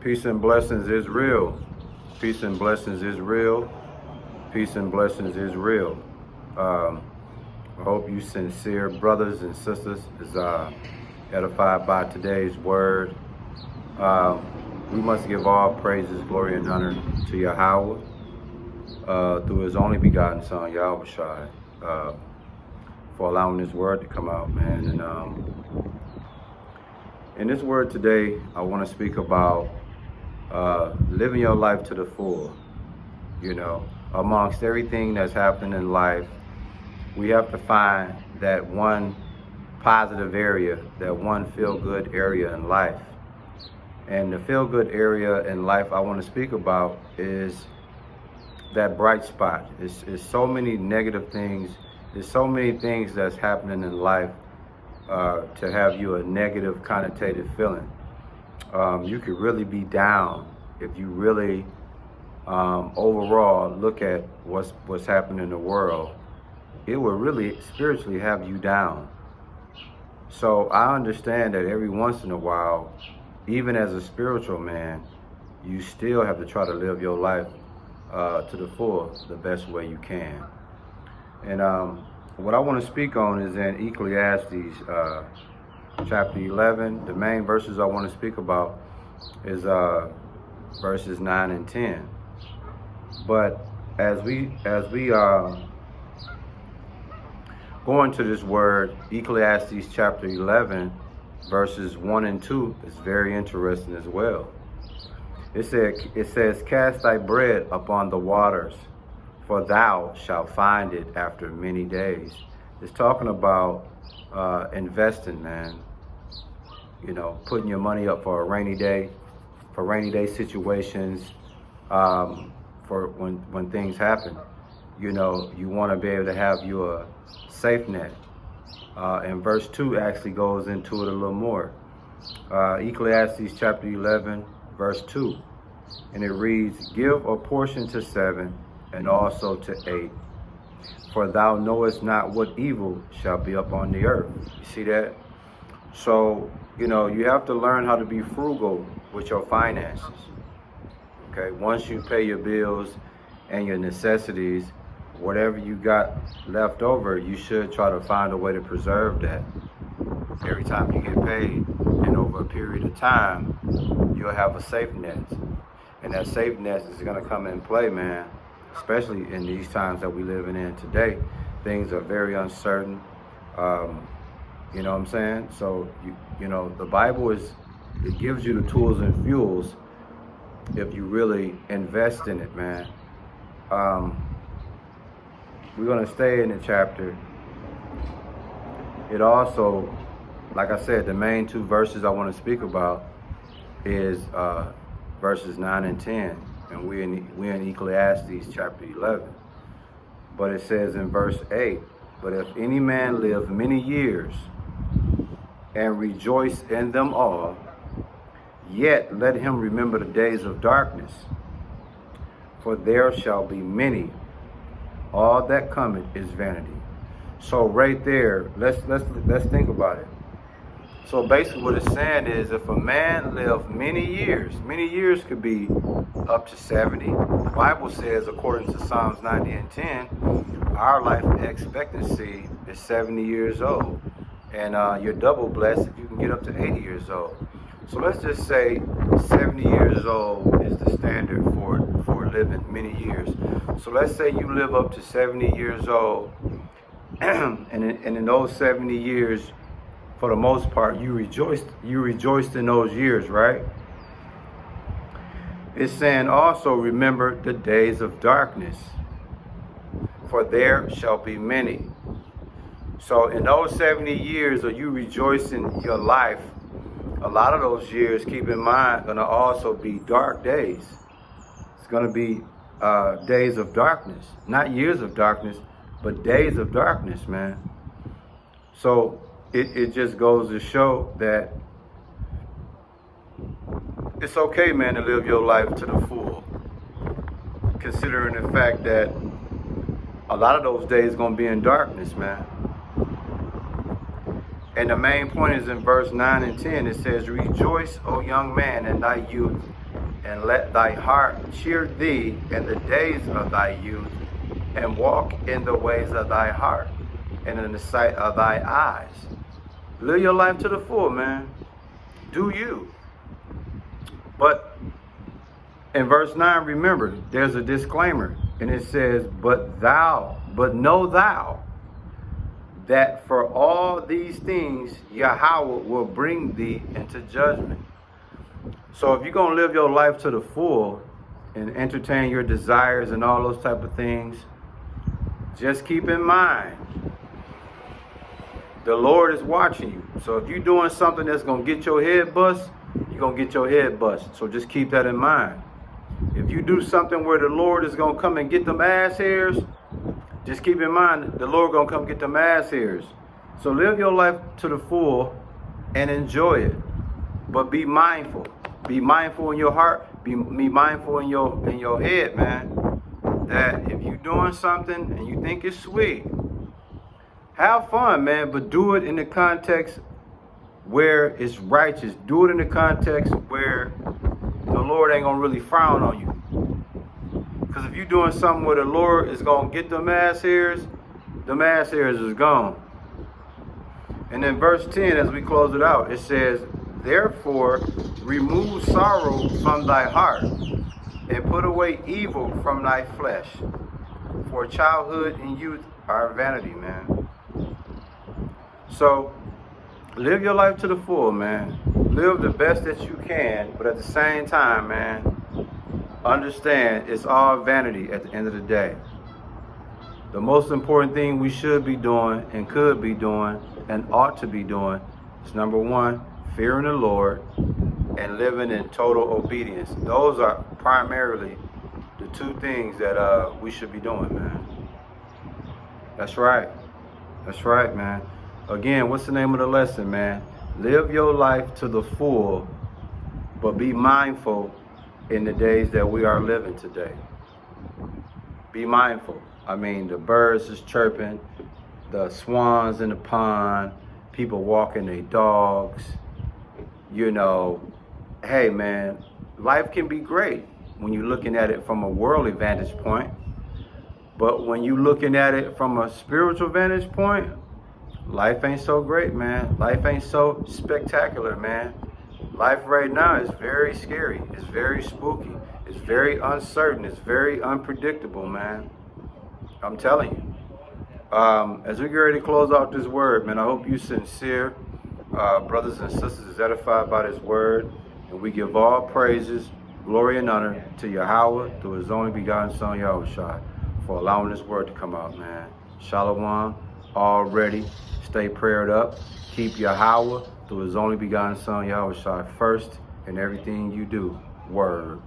Peace and blessings is real. Peace and blessings is real. Peace and blessings is real. Um, I hope you sincere brothers and sisters is edified by today's word. Um, we must give all praises, glory, and honor to Yahweh through His only begotten Son, Yahweh Shai, for allowing His word to come out, man. And in this word today, I want to speak about living your life to the full. You know, amongst everything that's happening in life, we have to find that one positive area, that one feel-good area in life. And the feel-good area in life I want to speak about is that bright spot. It's so many negative things. There's so many things that's happening in life to have you a negative connotated feeling. You could really be down if you really overall look at what's happening in the world. It will really spiritually have you down. So I understand that every once in a while, even as a spiritual man, you still have to try to live your life to the full, the best way you can. And what I want to speak on is in Ecclesiastes chapter 11. The main verses I want to speak about is verses 9 and 10. But as we go into this word, Ecclesiastes chapter 11, verses 1 and 2 is very interesting as well. It says, "Cast thy bread upon the waters, for thou shalt find it after many days." It's talking about investing, man. You know, putting your money up for a rainy day situations, for when things happen. You know, you want to be able to have you a safe net. And verse 2 actually goes into it a little more. Ecclesiastes chapter 11, verse 2. And it reads, "Give a portion to 7 and also to 8. For thou knowest not what evil shall be upon the earth." You see that? So, you know, you have to learn how to be frugal with your finances. Okay, once you pay your bills and your necessities, whatever you got left over, you should try to find a way to preserve that. Every time you get paid, and over a period of time, you'll have a safe net. And that safe net is going to come in play, man, especially in these times that we're living in today. Things are very uncertain. You know what I'm saying? So, you know, the Bible it gives you the tools and fuels if you really invest in it, man. We're going to stay in the chapter. It also, like I said, the main two verses I want to speak about is verses 9 and 10. And we're in Ecclesiastes chapter 11. But it says in verse 8, "But if any man live many years and rejoice in them all, yet let him remember the days of darkness, for there shall be many. All that cometh is vanity." So right there, let's think about it. So basically what it's saying is, if a man live many years could be up to 70. The Bible says, according to Psalms 90 and 10, our life expectancy is 70 years old. And you're double blessed if you can get up to 80 years old. So let's just say 70 years old is the standard for living many years. So let's say you live up to 70 years old, and in those 70 years, for the most part, you rejoiced in those years, right? It's saying also, remember the days of darkness, for there shall be many. So in those 70 years of you rejoicing your life, a lot of those years, keep in mind, going to also be dark days. It's going to be days of darkness, not years of darkness, but days of darkness, man. So it just goes to show that it's okay, man, to live your life to the full, considering the fact that a lot of those days going to be in darkness, man. And the main point is in verse 9 and 10. It says, "Rejoice, O young man, in thy youth, and let thy heart cheer thee in the days of thy youth, and walk in the ways of thy heart, and in the sight of thy eyes. Live your life to the full, man. Do you. But in verse 9, remember, there's a disclaimer, and it says, but know thou, that for all these things Yahweh will bring thee into judgment. So if you're going to live your life to the full and entertain your desires and all those type of things, just keep in mind, the Lord is watching you. So if you're doing something that's going to get your head bust, you're going to get your head bust. So just keep that in mind. If you do something where the Lord is going to come and get them ass hairs, just keep in mind the Lord going to come get them ass hairs. So live your life to the full and enjoy it. But be mindful. Be mindful in your heart. Be mindful in your head, man. That if you're doing something and you think it's sweet, have fun, man, but do it in the context where it's righteous. Do it in the context where the Lord ain't gonna really frown on you. Because if you're doing something where the Lord is gonna get them ass hairs is gone. And then verse 10, as we close it out, it says, therefore remove sorrow from thy heart, and put away evil from thy flesh. For childhood and youth are vanity, man. So live your life to the full, man. Live the best that you can, but at the same time, man, understand it's all vanity at the end of the day. The most important thing we should be doing and could be doing and ought to be doing is, number one, fearing the Lord and living in total obedience. Those are primarily the two things that we should be doing, man. That's right. That's right, man. Again, what's the name of the lesson, man? Live your life to the full, but be mindful in the days that we are living today. Be mindful. I mean, the birds is chirping, the swans in the pond, people walking their dogs. You know, hey, man, life can be great when you're looking at it from a worldly vantage point. But when you're looking at it from a spiritual vantage point, life ain't so great, man. Life ain't so spectacular, man. Life right now is very scary. It's very spooky. It's very uncertain. It's very unpredictable, man. I'm telling you. As we get ready to close out this word, man, I hope you sincere brothers and sisters is edified by this word. And we give all praises, glory, and honor to Yahweh through his only begotten son, Yahushua, for allowing this word to come out, man. Shalom, already. Stay prayed up. Keep Yahweh through his only begotten son, Yahushua, first in everything you do. Word.